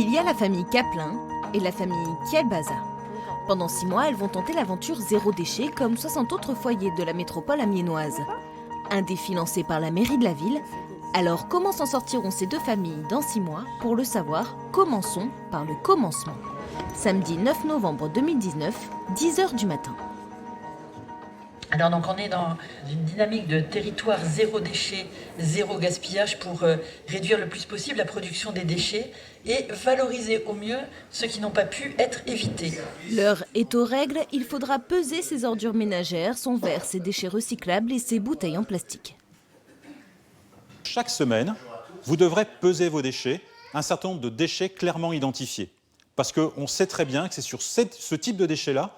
Puis il y a la famille Caplin et la famille Kielbasa. Pendant 6 mois, elles vont tenter l'aventure zéro déchet comme 60 autres foyers de la métropole amiénoise. Un défi lancé par la mairie de la ville. Alors comment s'en sortiront ces 2 familles dans 6 mois? Pour le savoir, commençons par le commencement. Samedi 9 novembre 2019, 10h du matin. Alors donc on est dans une dynamique de territoire zéro déchet, zéro gaspillage pour réduire le plus possible la production des déchets et valoriser au mieux ceux qui n'ont pas pu être évités. L'heure est aux règles, il faudra peser ses ordures ménagères, son verre, ses déchets recyclables et ses bouteilles en plastique. Chaque semaine, vous devrez peser vos déchets, un certain nombre de déchets clairement identifiés. Parce qu'on sait très bien que c'est sur ce type de déchets-là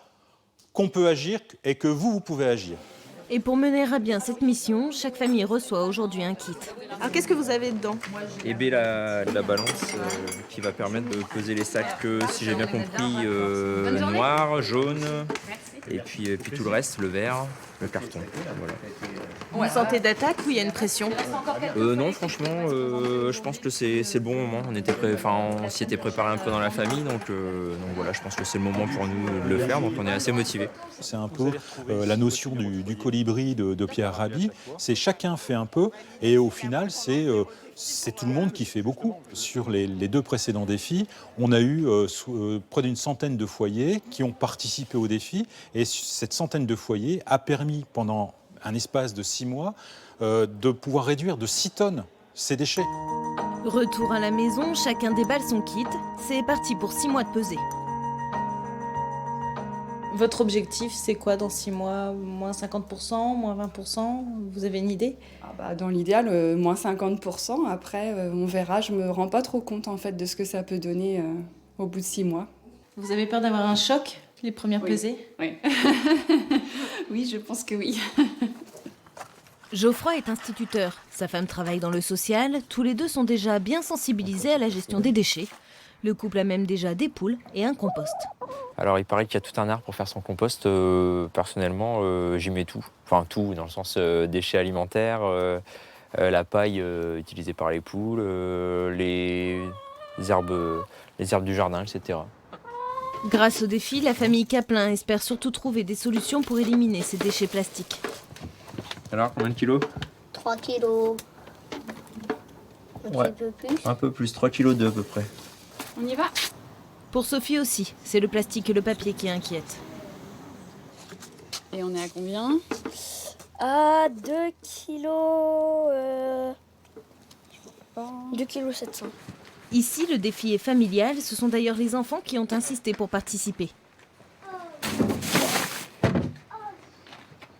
qu'on peut agir et que vous pouvez agir. Et pour mener à bien cette mission, chaque famille reçoit aujourd'hui un kit. Alors qu'est-ce que vous avez dedans? Et bien la balance qui va permettre de peser les sacs, si j'ai bien compris, noir, jaune, et puis tout le reste, le verre, le carton. Voilà. Vous sentez d'attaque ou il y a une pression? Non, franchement, je pense que c'est le bon moment. On s'y était préparé un peu dans la famille, donc voilà, je pense que c'est le moment pour nous de le faire, donc on est assez motivés. C'est un peu la notion du colibri de Pierre Rabhi, c'est chacun fait un peu, et au final, c'est tout le monde qui fait beaucoup. Sur les 2 précédents défis, on a eu près d'une centaine de foyers qui ont participé au défi, et cette centaine de foyers a permis, pendant un espace de 6 mois, de pouvoir réduire de 6 tonnes ces déchets. Retour à la maison, chacun déballe son kit. C'est parti pour 6 mois de pesée. Votre objectif, c'est quoi dans 6 mois? Moins 50%, moins 20%? Vous avez une idée? Dans l'idéal, moins 50%. Après, on verra. Je me rends pas trop compte en fait de ce que ça peut donner au bout de 6 mois. Vous avez peur d'avoir un choc, les premières pesées? Oui. Oui, je pense que oui. Geoffroy est instituteur. Sa femme travaille dans le social. Tous les 2 sont déjà bien sensibilisés à la gestion des déchets. Le couple a même déjà des poules et un compost. Alors il paraît qu'il y a tout un art pour faire son compost. Personnellement, j'y mets tout. Enfin tout, dans le sens déchets alimentaires, la paille utilisée par les poules, les herbes du jardin, etc. Grâce au défi, la famille Caplin espère surtout trouver des solutions pour éliminer ces déchets plastiques. Alors, combien de kilos? 3 kilos. Ouais. Un peu plus. Un peu plus, 3,2 kg à peu près. On y va. Pour Sophie aussi, c'est le plastique et le papier qui inquiètent. Et on est à combien? À 2 kilos... 2 kilos 700. Ici, le défi est familial. Ce sont d'ailleurs les enfants qui ont insisté pour participer.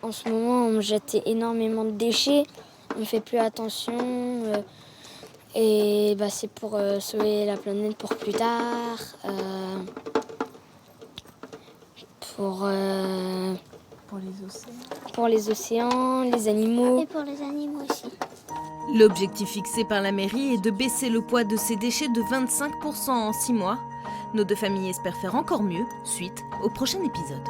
En ce moment, on jette énormément de déchets. On ne fait plus attention. Et c'est pour sauver la planète pour plus tard. Pour les océans, les animaux. Et pour les animaux aussi. L'objectif fixé par la mairie est de baisser le poids de ces déchets de 25% en 6 mois. Nos 2 familles espèrent faire encore mieux. Suite au prochain épisode.